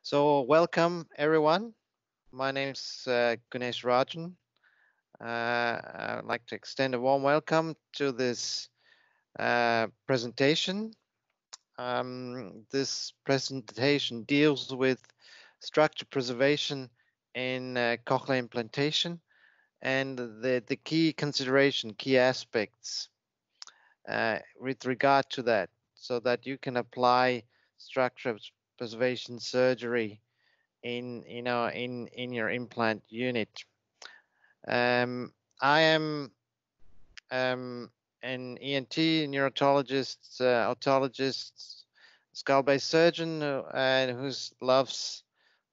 So welcome everyone. My name's Gunesh Rajan. I'd like to extend a warm welcome to this presentation. This presentation deals with structure preservation in cochlear implantation and the key consideration, key aspects with regard to that, so that you can apply structure preservation surgery in your implant unit. I am an ENT neurologist, otologist, skull-based surgeon, and who loves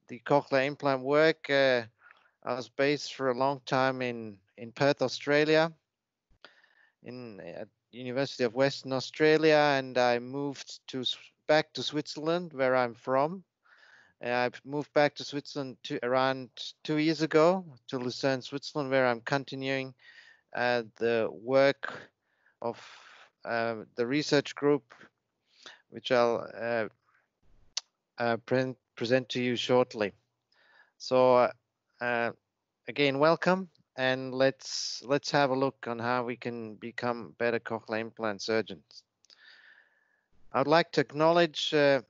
the cochlear implant work. I was based for a long time in Perth, Australia, at University of Western Australia, and I moved back to Switzerland, where I'm from. I moved back to Switzerland around 2 years ago to Lucerne, Switzerland, where I'm continuing the work of the research group, which I'll present to you shortly. So again, welcome, and let's have a look on how we can become better cochlear implant surgeons. I'd like to acknowledge the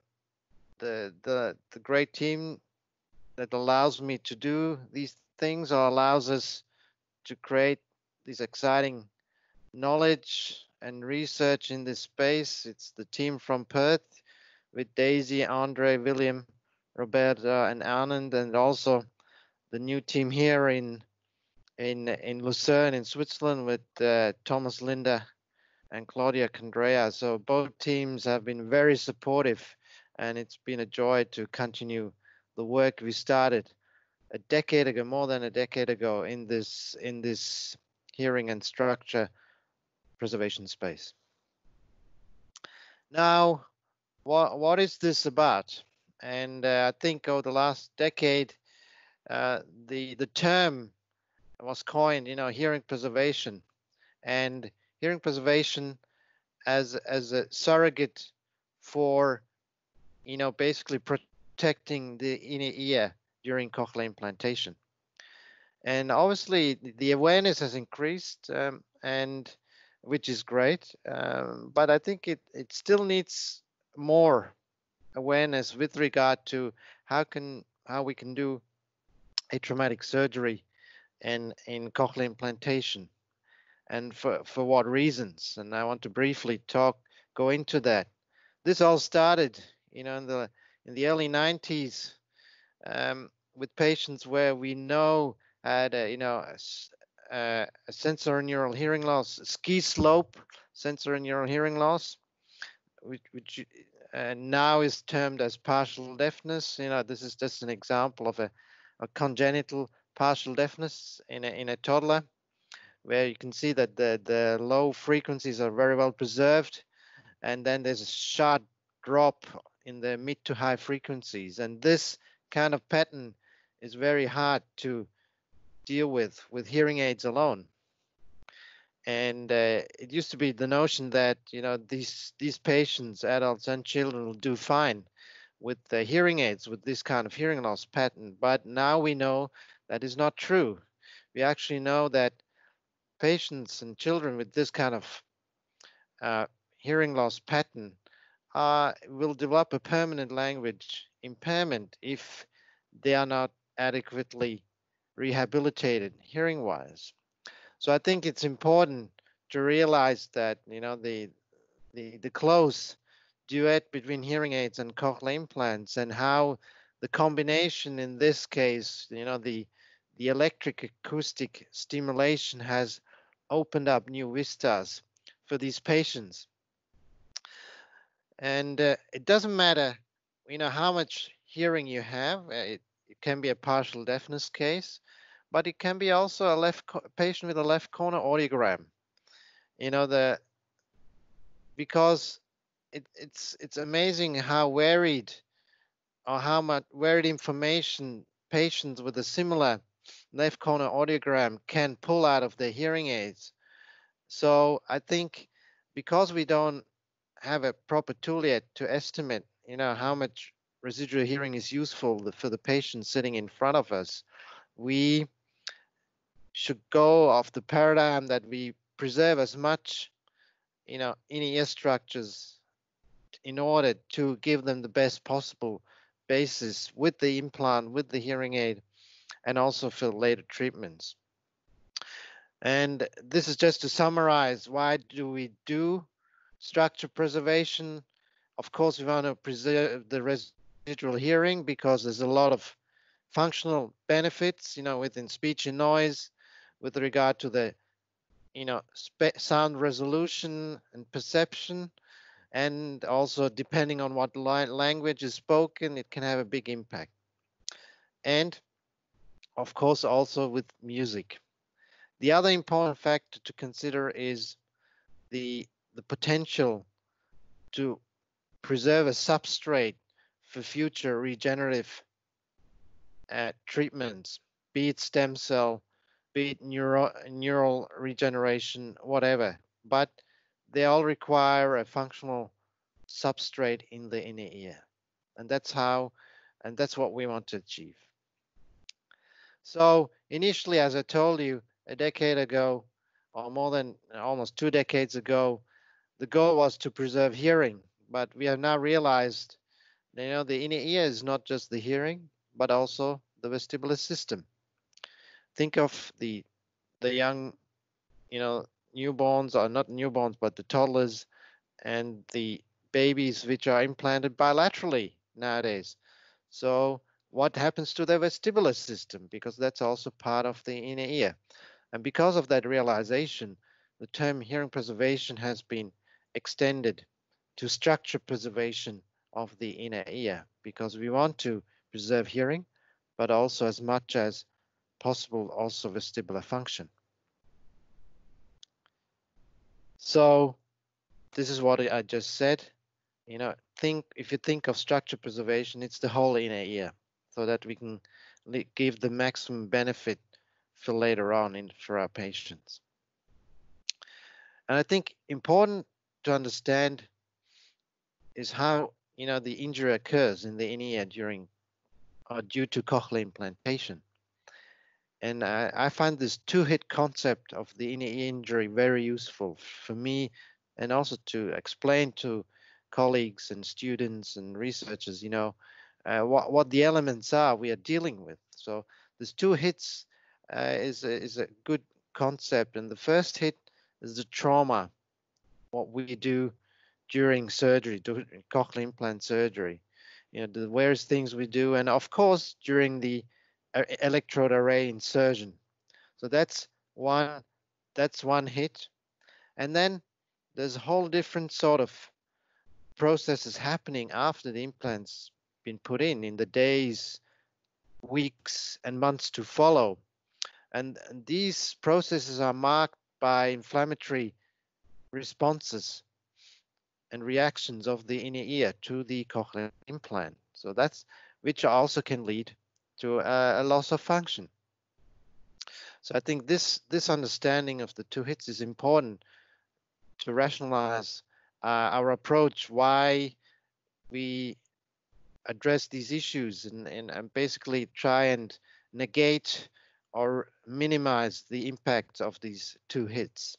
great team that allows me to do these things, or allows us to create this exciting knowledge and research in this space. It's the team from Perth with Daisy, Andre, William, Roberta, and Anand, and also the new team here in Lucerne in Switzerland with Thomas, Linda, and Claudia Condrea. So both teams have been very supportive, and it's been a joy to continue the work we started a decade ago, more than a decade ago, in this hearing and structure preservation space. Now, what is this about? And I think over the last decade, the term was coined, hearing preservation, and hearing preservation as a surrogate for, basically protecting the inner ear during cochlear implantation. And obviously, the awareness has increased, and which is great, but I think it still needs more awareness with regard to how we can do a traumatic surgery in cochlear implantation, and for what reasons. And I want to briefly go into that. This all started, in the early 90s, with patients where we know had a sensorineural hearing loss, ski slope sensorineural hearing loss, which now is termed as partial deafness. This is just an example of a congenital partial deafness in a toddler, where you can see that the low frequencies are very well preserved, and then there's a sharp drop in the mid to high frequencies. And this kind of pattern is very hard to deal with hearing aids alone. And it used to be the notion that these patients, adults and children, will do fine with the hearing aids with this kind of hearing loss pattern. But now we know that is not true. We actually know that patients and children with this kind of hearing loss pattern will develop a permanent language impairment if they are not adequately rehabilitated hearing-wise. So I think it's important to realize that the close duet between hearing aids and cochlear implants, and how the combination in this case, the electric acoustic stimulation has opened up new vistas for these patients. And it doesn't matter, how much hearing you have. It can be a partial deafness case, but it can be also a patient with a left corner audiogram. Because it's amazing how varied, or how much varied information patients with a similar left corner audiogram can pull out of their hearing aids. So I think, because we don't have a proper tool yet to estimate, how much residual hearing is useful for the patient sitting in front of us, we should go off the paradigm that we preserve as much, in-ear structures in order to give them the best possible basis with the implant, with the hearing aid, and also for later treatments. And this is just to summarize, why do we do structure preservation? Of course, we want to preserve the residual hearing because there's a lot of functional benefits, within speech and noise, with regard to the, sound resolution and perception, and also depending on what language is spoken, it can have a big impact. And of course, also with music. The other important factor to consider is the potential to preserve a substrate for future regenerative treatments, be it stem cell, be it neural regeneration, whatever. But they all require a functional substrate in the inner ear. And that's what we want to achieve. So initially, as I told you, a decade ago, or more than almost 2 decades ago, the goal was to preserve hearing. But we have now realized, the inner ear is not just the hearing, but also the vestibular system. Think of the young, newborns, or not newborns, but the toddlers and the babies which are implanted bilaterally nowadays. So what happens to the vestibular system? Because that's also part of the inner ear. And because of that realization, the term hearing preservation has been extended to structure preservation of the inner ear, because we want to preserve hearing, but also as much as possible also vestibular function. So this is what I just said. If you think of structure preservation, it's the whole inner ear, so that we can give the maximum benefit for later on for our patients. And I think important to understand is how the injury occurs in the inner ear due to cochlear implantation. And I find this two-hit concept of the inner ear injury very useful for me, and also to explain to colleagues and students and researchers, what the elements are we are dealing with. So there's 2 hits is a good concept. And the first hit is the trauma, what we do during surgery, during cochlear implant surgery, the various things we do, and of course during the electrode array insertion. So that's one hit. And then there's a whole different sort of processes happening after the implants been put in the days, weeks, and months to follow. And these processes are marked by inflammatory responses and reactions of the inner ear to the cochlear implant. So that's which also can lead to a loss of function. So I think this understanding of the 2 hits is important to rationalize our approach, why we address these issues, and basically try and negate or minimize the impact of these 2 hits.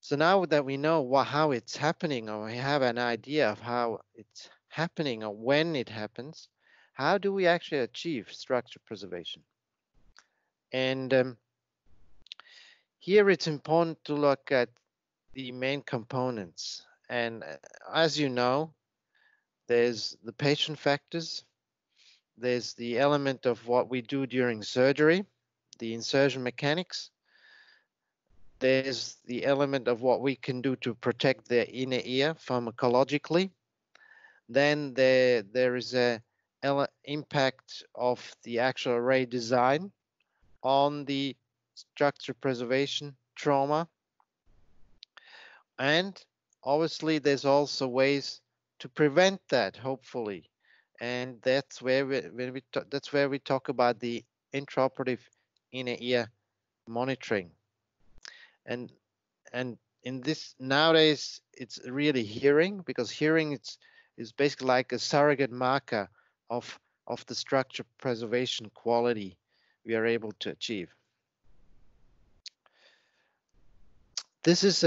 So now that we know how it's happening, or we have an idea of how it's happening or when it happens, how do we actually achieve structure preservation? And here it's important to look at the main components. And as you know, there's the patient factors, there's the element of what we do during surgery, the insertion mechanics, there's the element of what we can do to protect the inner ear pharmacologically. Then there is a impact of the actual array design on the structure preservation trauma. And obviously there's also ways to prevent that, hopefully. And that's where we talk about the intraoperative inner ear monitoring. And in this nowadays, it's really hearing, because hearing, it's is basically like a surrogate marker of the structure preservation quality we are able to achieve. This is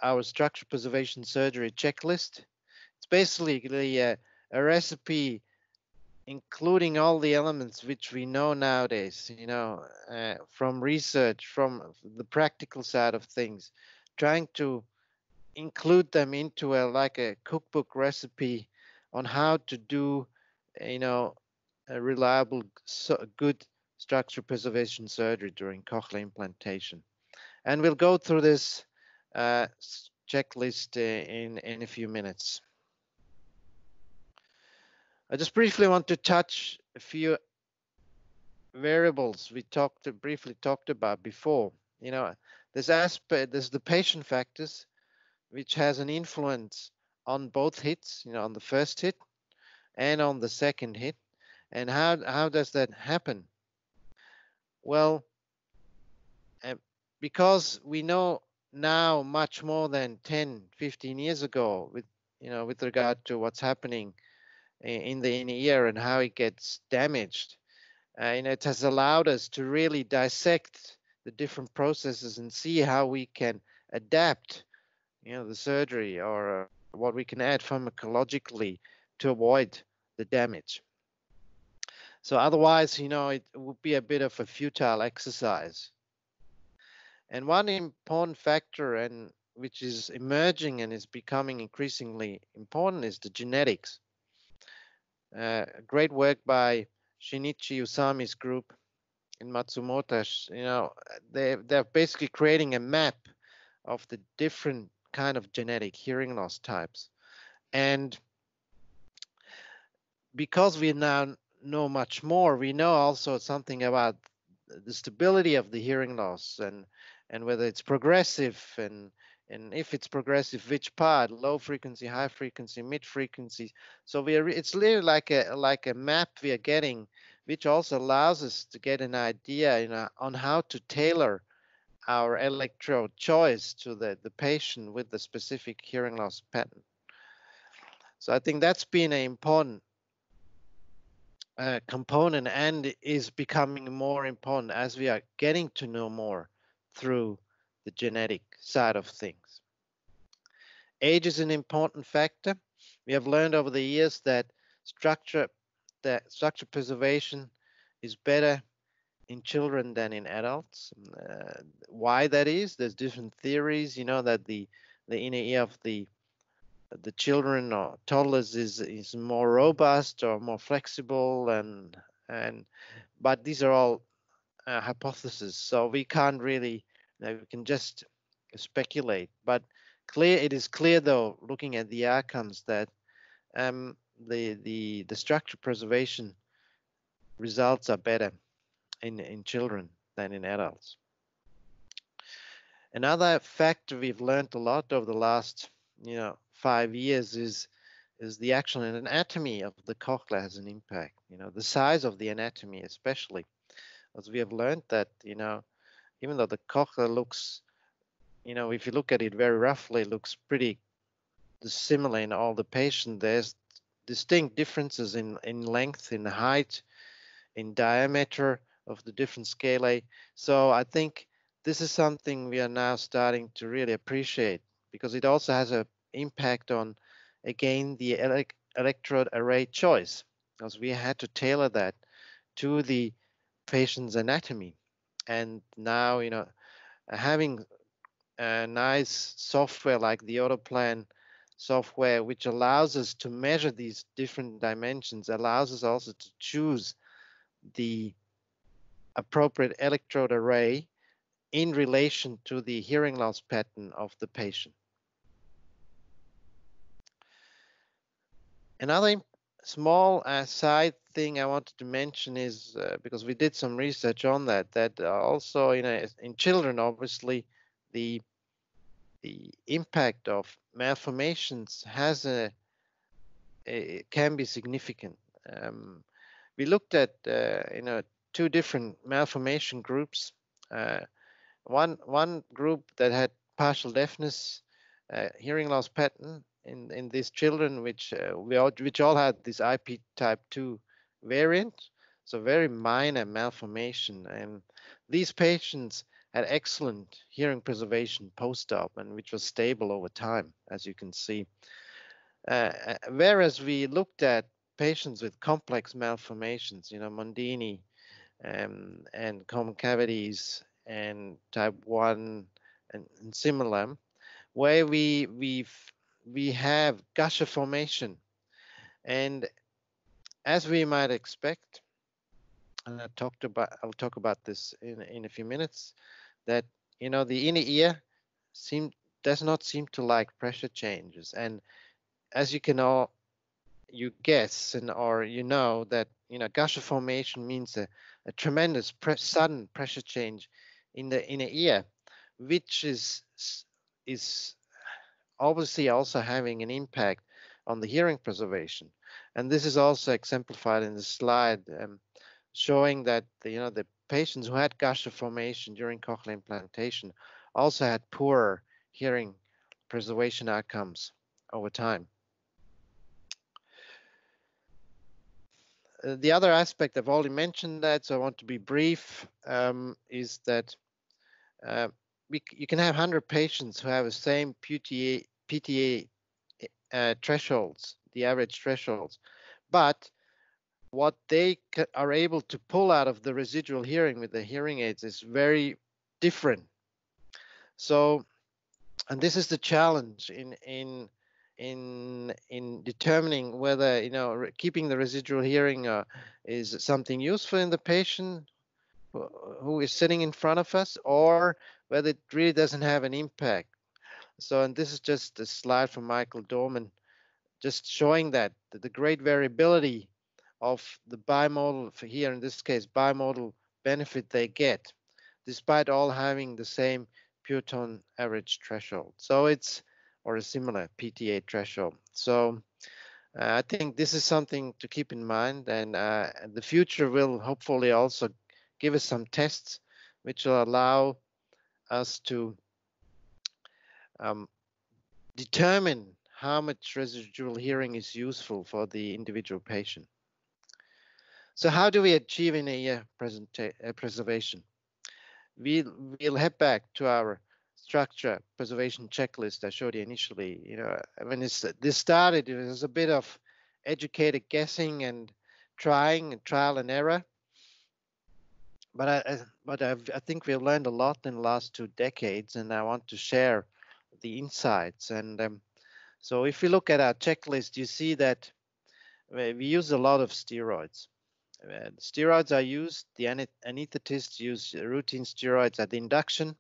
our structure preservation surgery checklist. It's basically a recipe including all the elements which we know nowadays, from research, from the practical side of things, trying to include them into like a cookbook recipe on how to do, a reliable, good structure preservation surgery during cochlear implantation. And we'll go through this checklist in a few minutes. I just briefly want to touch a few variables we briefly talked about before. There's the patient factors, which has an influence on both hits, on the first hit and on the second hit. And how does that happen? Well, because we know now much more than 10, 15 years ago with regard to what's happening in the inner ear and how it gets damaged. It has allowed us to really dissect the different processes and see how we can adapt, the surgery or what we can add pharmacologically to avoid the damage. So otherwise, it would be a bit of a futile exercise. And one important factor, and which is emerging and is becoming increasingly important, is the genetics. Great work by Shinichi Usami's group in Matsumoto. They're basically creating a map of the different kind of genetic hearing loss types. And because we now know much more, we know also something about the stability of the hearing loss and whether it's progressive and if it's progressive, which part, low frequency, high frequency, mid frequency. So it's literally like a map we are getting, which also allows us to get an idea, on how to tailor our electrode choice to the patient with the specific hearing loss pattern. So I think that's been an important component and is becoming more important as we are getting to know more through the genetic side of things. Age is an important factor. We have learned over the years that structure preservation is better in children than in adults. Why that is? There's different theories. That the inner ear of the children or toddlers is more robust or more flexible, but these are all hypotheses. So we can't really. We can just speculate. But it is clear though, looking at the outcomes, that the structure preservation results are better in children than in adults. Another factor we've learned a lot over the last 5 years is the actual anatomy of the cochlea has an impact. The size of the anatomy, especially, as we have learned that even though the cochlea looks, if you look at it very roughly, it looks pretty similar in all the patients. There's distinct differences in length, in height, in diameter of the different scalae. So I think this is something we are now starting to really appreciate, because it also has an impact on, again, the electrode array choice, because we had to tailor that to the patient's anatomy. And now, having a nice software like the Autoplan software, which allows us to measure these different dimensions, allows us also to choose the appropriate electrode array in relation to the hearing loss pattern of the patient. Another small side thing I wanted to mention is, because we did some research on that also in children, obviously, the impact of malformations can be significant. We looked at two different malformation groups. One group that had partial deafness, hearing loss pattern, in these children, which which all had this IP type 2 variant, so very minor malformation. And these patients had excellent hearing preservation post-op, and which was stable over time, as you can see. Whereas we looked at patients with complex malformations, Mondini and common cavities and type 1 and similar, where we have gusher formation. And as we might expect, and I'll talk about this in a few minutes, that the inner ear does not seem to like pressure changes. And as you guess or that gusher formation means a tremendous sudden pressure change in the inner ear, which is obviously also having an impact on the hearing preservation. And this is also exemplified in the slide, showing that the patients who had gusher formation during cochlear implantation also had poorer hearing preservation outcomes over time. The other aspect, I've already mentioned that, so I want to be brief, is that you can have 100 patients who have the same PTA thresholds, the average thresholds, but what they are able to pull out of the residual hearing with the hearing aids is very different. So, and this is the challenge in determining whether keeping the residual hearing is something useful in the patient who is sitting in front of us, or whether it really doesn't have an impact. So, and this is just a slide from Michael Dorman, just showing that the great variability of the bimodal, for here in this case, bimodal benefit they get, despite all having the same pure tone average threshold. So or a similar PTA threshold. So I think this is something to keep in mind, and the future will hopefully also give us some tests which will allow us to determine how much residual hearing is useful for the individual patient. So how do we achieve inner ear preservation? We'll head back to our structure preservation checklist I showed you initially. When this started, it was a bit of educated guessing and trial and error. But I think we've learned a lot in the last 2 decades, and I want to share the insights. And so if we look at our checklist, you see that we use a lot of steroids. Steroids are used, the anesthetists use routine steroids at the induction,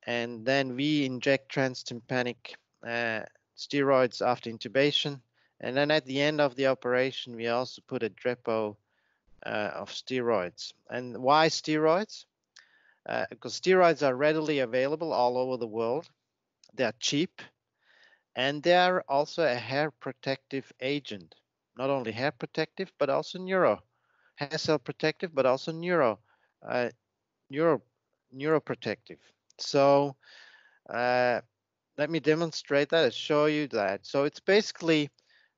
and then we inject transtympanic steroids after intubation, and then at the end of the operation we also put a depo of steroids. And why steroids? Because steroids are readily available all over the world, they are cheap, and they are also a hair protective agent. Not only hair protective, but also hair cell protective, but also neuroprotective. So let me demonstrate that and show you that. So it's basically,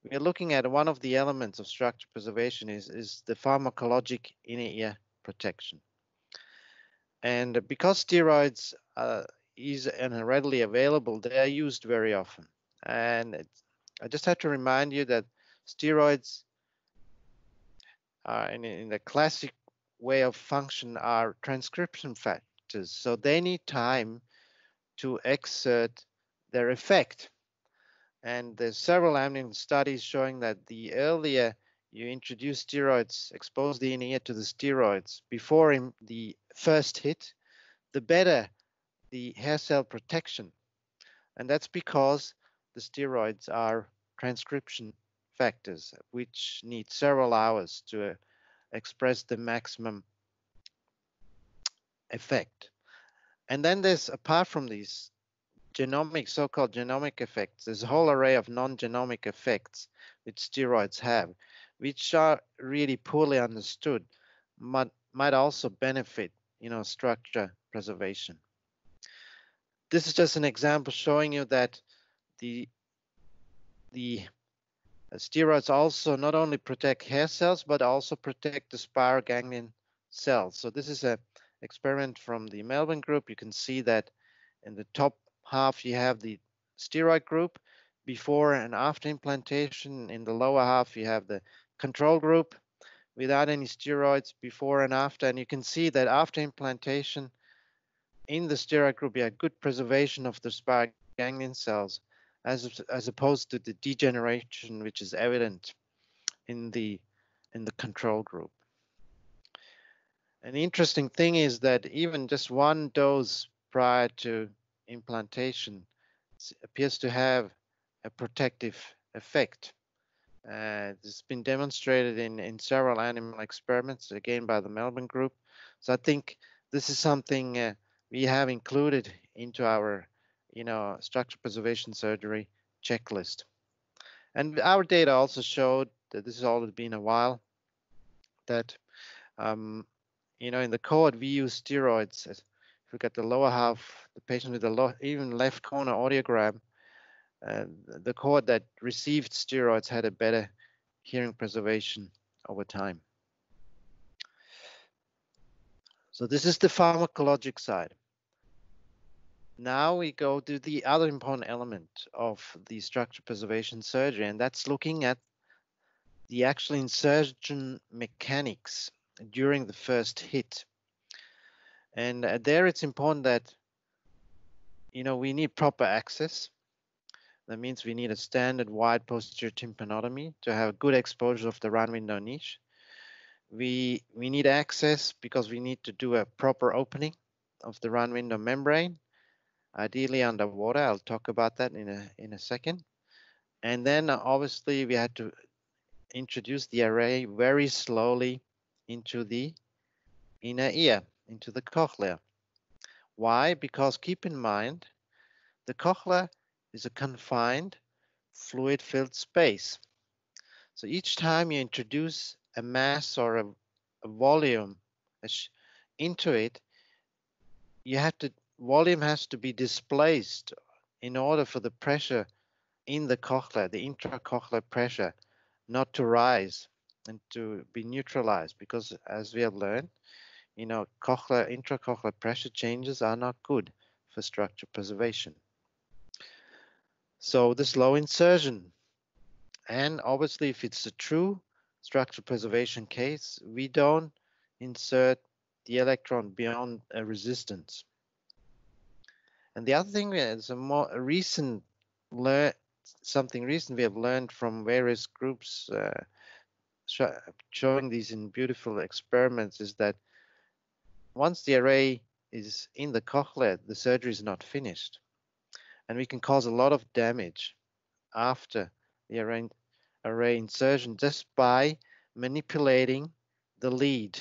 we're looking at one of the elements of structure preservation is the pharmacologic inner ear protection. And because steroids is readily available, they are used very often. And I just have to remind you that steroids in the classic way of function are transcription factors. So they need time to exert their effect. And there's several animal studies showing that the earlier you introduce steroids, expose the inner ear to the steroids before the first hit, the better the hair cell protection. And that's because the steroids are transcription factors, which need several hours to express the maximum effect. And then there's, apart from these so-called genomic effects, there's a whole array of non-genomic effects which steroids have, which are really poorly understood, might also benefit, structure preservation. This is just an example showing you that the the steroids also not only protect hair cells, but also protect the spiral ganglion cells. So this is an experiment from the Melbourne group. You can see that in the top half, you have the steroid group before and after implantation. In the lower half, you have the control group without any steroids before and after. And you can see that after implantation, in the steroid group, you have good preservation of the spiral ganglion cells, as opposed to the degeneration which is evident in the control group. An interesting thing is that even just one dose prior to implantation appears to have a protective effect. It's been demonstrated in several animal experiments, again by the Melbourne group. So I think this is something we have included into our, structure preservation surgery checklist. And our data also showed that this has already been a while, that in the cohort we use steroids. If we got the lower half, the patient with the even left corner audiogram, the cohort that received steroids had a better hearing preservation over time. So this is the pharmacologic side. Now we go to the other important element of the structure preservation surgery, and that's looking at the actual insertion mechanics during the first hit. And there it's important that, we need proper access. That means we need a standard wide posterior tympanotomy to have good exposure of the round window niche. We need access because we need to do a proper opening of the round window membrane, ideally underwater. I'll talk about that in a second. And then obviously we had to introduce the array very slowly into the inner ear, into the cochlear. Why? Because keep in mind, the cochlear is a confined fluid-filled space. So each time you introduce a mass or a volume into it, volume has to be displaced in order for the pressure in the cochlear, the intracochlear pressure, not to rise and to be neutralized, because as we have learned, intracochlear pressure changes are not good for structure preservation. So the slow insertion, and obviously if it's a true structure preservation case, we don't insert the electron beyond a resistance. And the other thing is something recent we have learned from various groups showing these in beautiful experiments, is that once the array is in the cochlear, the surgery is not finished. And we can cause a lot of damage after the array insertion just by manipulating the lead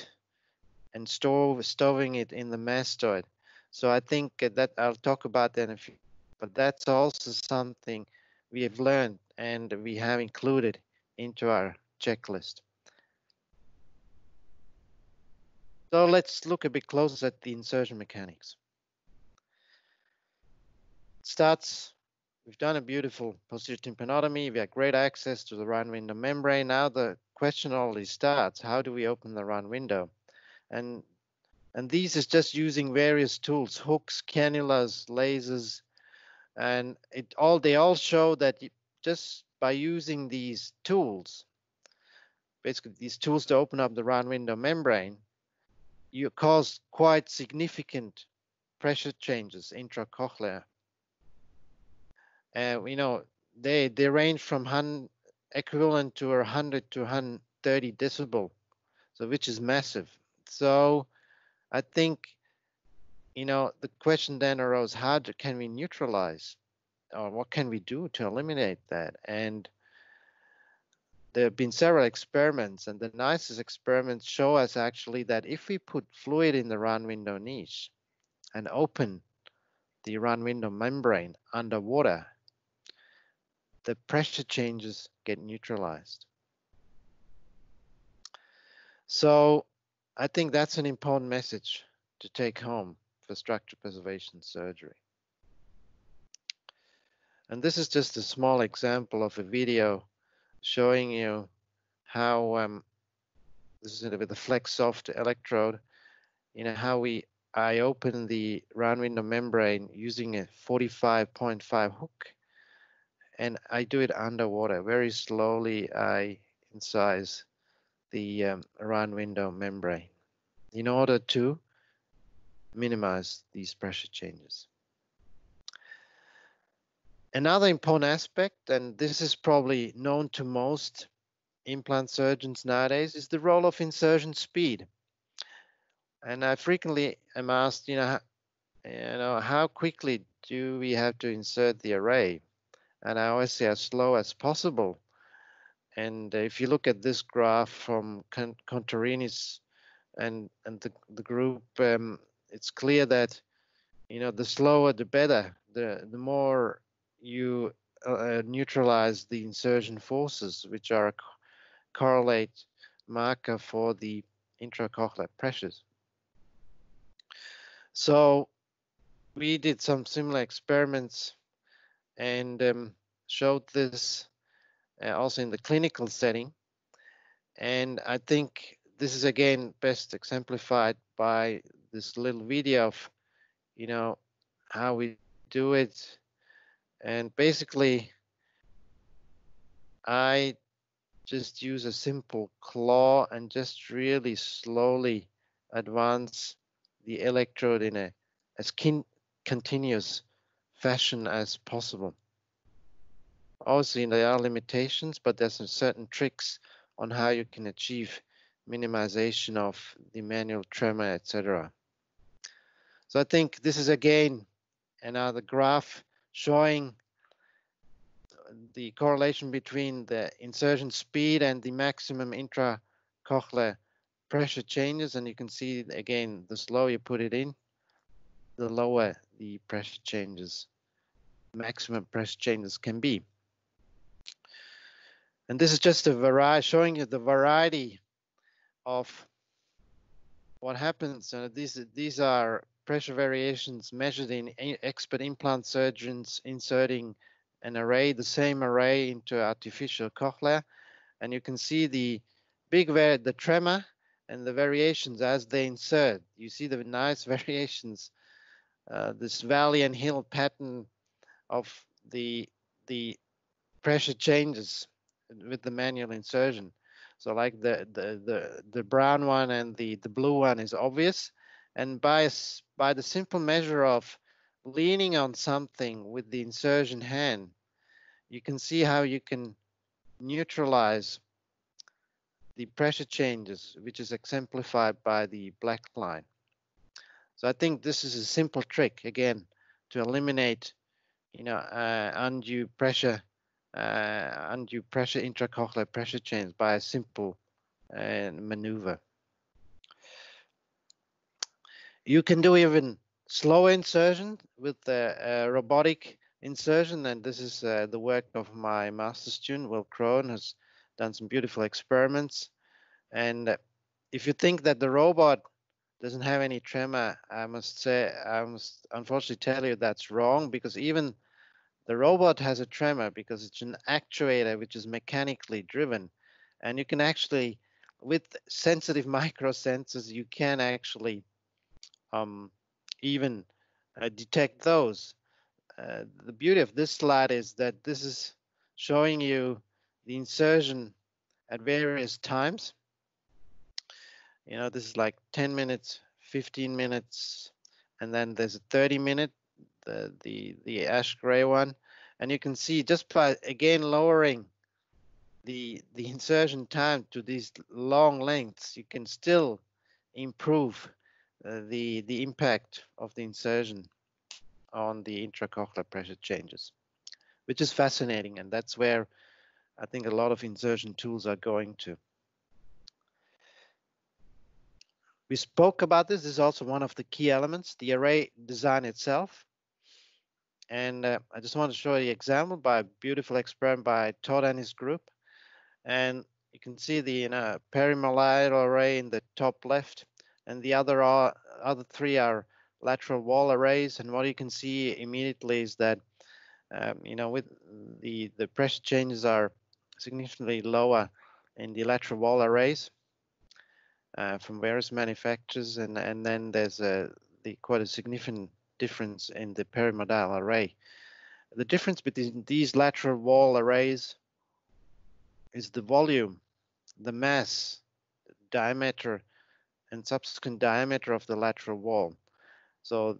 and stowing it in the mastoid. So I think that I'll talk about that in a few, but that's also something we have learned and we have included into our checklist. So let's look a bit closer at the insertion mechanics. We've done a beautiful posterior tympanotomy. We have great access to the round window membrane. Now the question already starts: how do we open the round window? And these is just using various tools, hooks, cannulas, lasers, and they all show that just by using these tools, basically these tools to open up the round window membrane, you cause quite significant pressure changes intracochlear. They range from equivalent to 100 to 130 decibel, so which is massive. So I think, the question then arose: how can we neutralize, or what can we do to eliminate that? And there have been several experiments, and the nicest experiments show us actually that if we put fluid in the round window niche and open the round window membrane underwater, the pressure changes get neutralized. So I think that's an important message to take home for structure preservation surgery. And this is just a small example of a video showing you how this is with the flex soft electrode, how I open the round window membrane using a 45.5 hook, and I do it underwater. Very slowly I incise the round window membrane in order to minimize these pressure changes. Another important aspect, and this is probably known to most implant surgeons nowadays, is the role of insertion speed. And I frequently am asked, how quickly do we have to insert the array? And I always say as slow as possible. And if you look at this graph from Contarini's and the group, it's clear that the slower the better. The more you neutralize the insertion forces, which are a correlate marker for the intracochlear pressures. So we did some similar experiments and showed this also in the clinical setting. And I think this is again best exemplified by this little video of, how we do it. And basically, I just use a simple claw and just really slowly advance the electrode in a as continuous fashion as possible. Obviously, there are limitations, but there's some certain tricks on how you can achieve minimization of the manual tremor, etc. So I think this is again another graph showing the correlation between the insertion speed and the maximum intracochlear pressure changes. And you can see again, the slower you put it in, the lower the pressure changes, maximum pressure changes can be. And this is just a variety, showing you the variety of what happens. These are pressure variations measured in expert implant surgeons inserting an array, the same array, into artificial cochlea, and you can see the the tremor and the variations as they insert. You see the nice variations, this valley and hill pattern of the pressure changes with the manual insertion. So like the brown one and the blue one is obvious, and by the simple measure of leaning on something with the insertion hand, you can see how you can neutralize the pressure changes, which is exemplified by the black line. So I think this is a simple trick again to eliminate, undue pressure intracochlear pressure change by a simple maneuver. You can do even slower insertion with the robotic insertion, and this is the work of my master student, Will Crone, has done some beautiful experiments. And if you think that the robot doesn't have any tremor, I must unfortunately tell you that's wrong, because even the robot has a tremor because it's an actuator which is mechanically driven. And you can actually, with sensitive microsensors, you can actually even detect those. The beauty of this slide is that this is showing you the insertion at various times. This is like 10 minutes, 15 minutes, and then there's a 30-minute, the ash gray one. And you can see just by, again, lowering the insertion time to these long lengths, you can still improve the impact of the insertion on the intracochlear pressure changes, which is fascinating. And that's where I think a lot of insertion tools are going to. We spoke about this. This is also one of the key elements, the array design itself. And I just want to show you an example by a beautiful experiment by Todd and his group. And you can see the perimolite array in the top left, and the other three are lateral wall arrays. And what you can see immediately is that With the pressure changes are significantly lower in the lateral wall arrays from various manufacturers, and then there's quite a significant difference in the perimodal array. The difference between these lateral wall arrays is the volume, the mass, diameter, and subsequent diameter of the lateral wall. So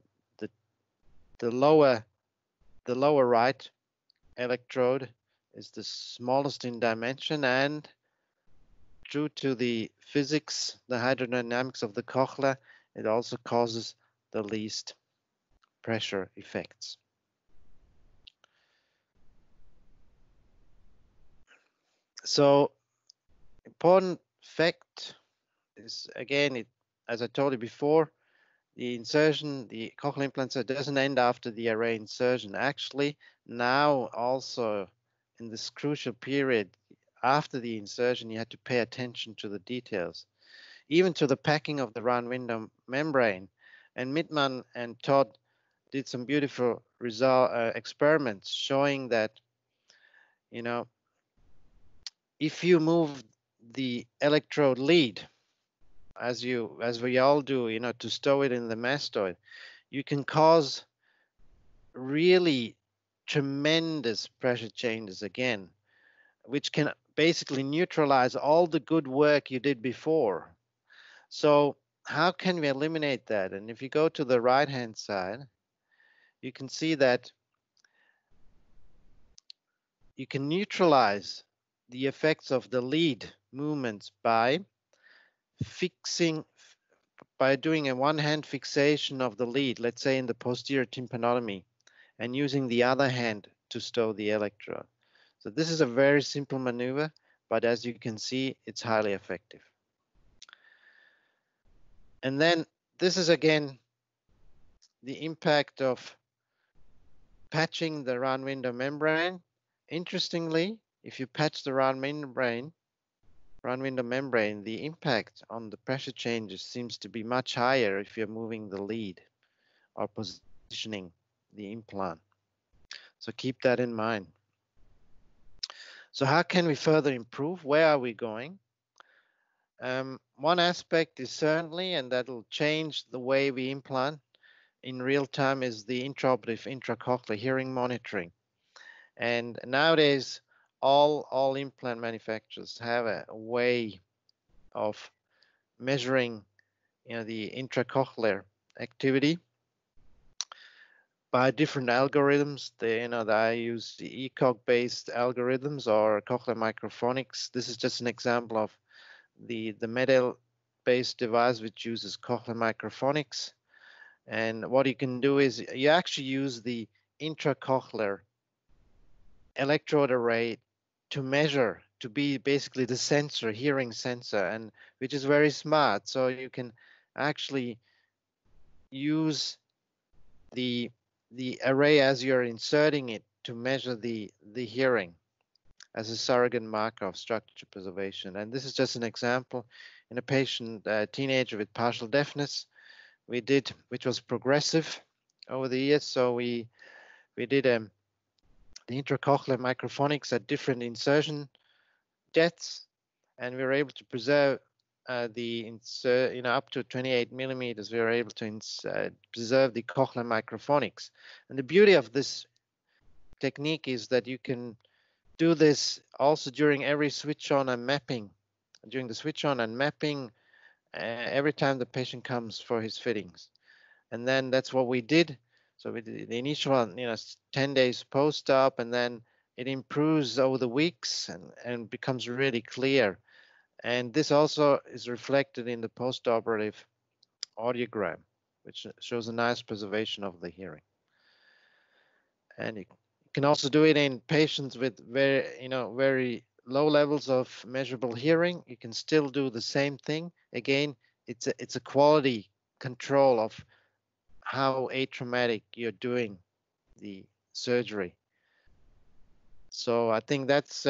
the lower right electrode is the smallest in dimension, and due to the physics, the hydrodynamics of the cochlear, it also causes the least pressure effects. So, important fact is, again, as I told you before, the insertion, the cochlear implant doesn't end after the array insertion. Actually, now also in this crucial period after the insertion, you had to pay attention to the details, even to the packing of the round window membrane. And Mittmann and Todd did some beautiful experiments showing that, if you move the electrode lead, as we all do, to stow it in the mastoid, you can cause really tremendous pressure changes again, which can basically neutralize all the good work you did before. So how can we eliminate that? And if you go to the right-hand side, you can see that you can neutralize the effects of the lead movements by doing a one-hand fixation of the lead, let's say in the posterior tympanotomy, and using the other hand to stow the electrode. So this is a very simple maneuver, but as you can see, it's highly effective. And then this is again the impact of patching the round window membrane. Interestingly, if you patch the round window membrane, the impact on the pressure changes seems to be much higher if you're moving the lead or positioning the implant. So keep that in mind. So how can we further improve? Where are we going? One aspect is certainly, and that'll change the way we implant in real time, is the intraoperative intracochlear hearing monitoring. And nowadays, all implant manufacturers have a way of measuring, the intracochlear activity by different algorithms. I use the ECOG-based algorithms or cochlear microphonics. This is just an example of the MED-EL-based device, which uses cochlear microphonics. And what you can do is you actually use the intracochlear electrode array to measure, to be basically the sensor, hearing sensor, and which is very smart. So you can actually use the array as you're inserting it to measure the hearing as a surrogate marker of structure preservation. And this is just an example in a patient, a teenager with partial deafness, which was progressive over the years. So we did the intracochlear microphonics at different insertion depths, and we were able to preserve the insert, up to 28 millimeters. We were able to preserve the cochlear microphonics. And the beauty of this technique is that you can do this also during every switch on and mapping. During the switch on and mapping, every time the patient comes for his fittings. And then that's what we did. So we did the initial one, 10 days post-op, and then it improves over the weeks and becomes really clear. And this also is reflected in the post-operative audiogram, which shows a nice preservation of the hearing. And you can also do it in patients with very low levels of measurable hearing. You can still do the same thing. Again, it's a quality control of how atraumatic you're doing the surgery. So I think that's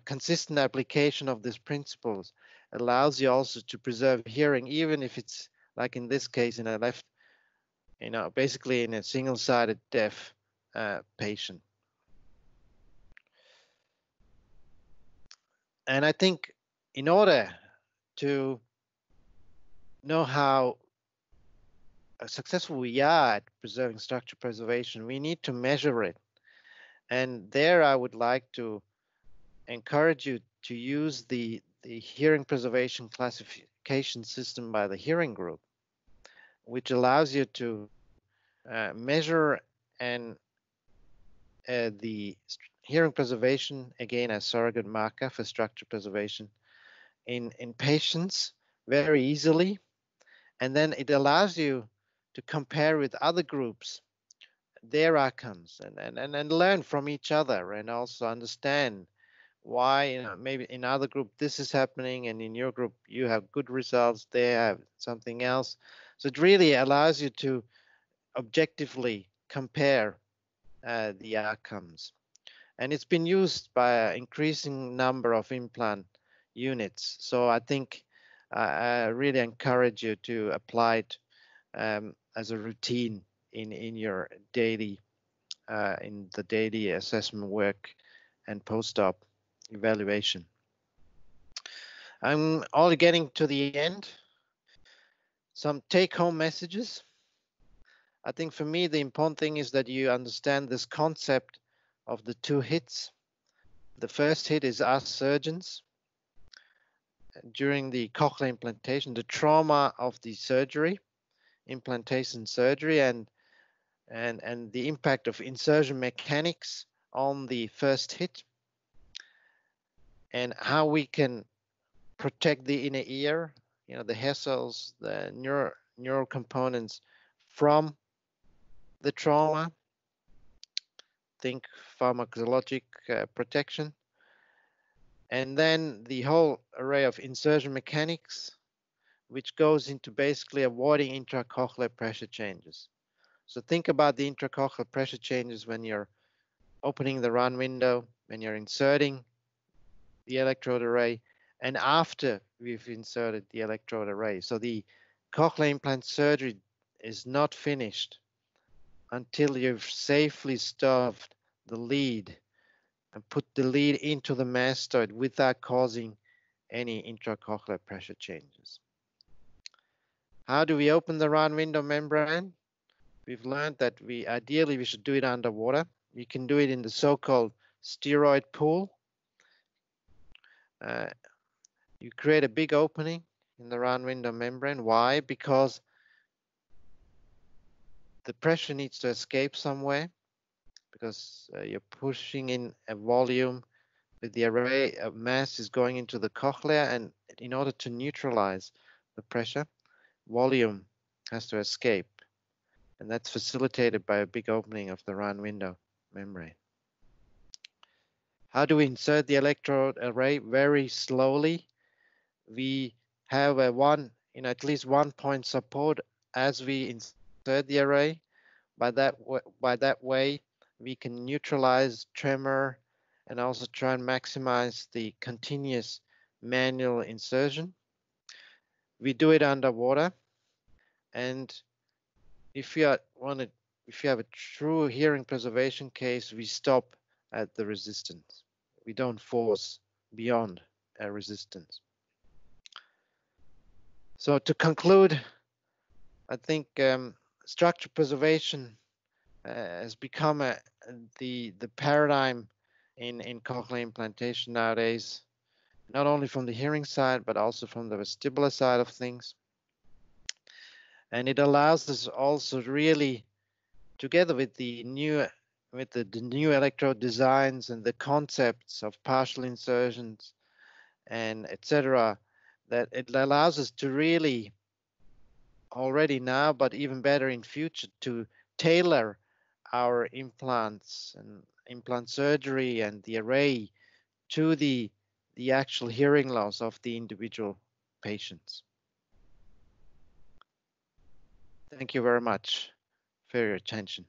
consistent application of these principles allows you also to preserve hearing, even if it's like in this case in a left, basically in a single-sided deaf patient. And I think in order to know how successful we are at preserving structure preservation, we need to measure it. And there I would like to encourage you to use the hearing preservation classification system by the hearing group, which allows you to measure and the hearing preservation, again, as surrogate marker for structure preservation in patients very easily. And then it allows you to compare with other groups their outcomes and learn from each other, and also understand why, you know, maybe in other group this is happening and in your group you have good results, they have something else. So it really allows you to objectively compare the outcomes. And it's been used by an increasing number of implant units. So I think I really encourage you to apply it as a routine in your daily in the daily assessment work and post-op evaluation. I'm all getting to the end. Some take-home messages. I think for me the important thing is that you understand this concept of the two hits. The first hit is us surgeons during the cochlear implantation, the trauma of the surgery, implantation surgery, and the impact of insertion mechanics on the first hit, and how we can protect the inner ear, you know, the hair cells, the neural components from the trauma. Think pharmacologic protection. And then the whole array of insertion mechanics, which goes into basically avoiding intracochlear pressure changes. So think about the intracochlear pressure changes when you're opening the run window, when you're inserting the electrode array, and after we've inserted the electrode array. So the cochlear implant surgery is not finished until you've safely stuffed the lead and put the lead into the mastoid without causing any intracochlear pressure changes. How do we open the round window membrane? We've learned that ideally we should do it underwater. You can do it in the so-called steroid pool. You create a big opening in the round window membrane. Why? Because the pressure needs to escape somewhere, because you're pushing in a volume with the array of mass is going into the cochlea, and in order to neutralize the pressure, volume has to escape, and that's facilitated by a big opening of the round window membrane. How do we insert the electrode array? Very slowly. We have at least 1 point support as we insert the array. By that way, we can neutralize tremor and also try and maximize the continuous manual insertion. We do it underwater, and if you have a true hearing preservation case, we stop at the resistance. We don't force beyond a resistance. So to conclude, I think structure preservation has become the paradigm in cochlear implantation nowadays, not only from the hearing side, but also from the vestibular side of things. And it allows us also really, together with the new electrode designs and the concepts of partial insertions and etc., that it allows us to really already now, but even better in future, to tailor our implants and implant surgery and the array to the actual hearing loss of the individual patients. Thank you very much for your attention.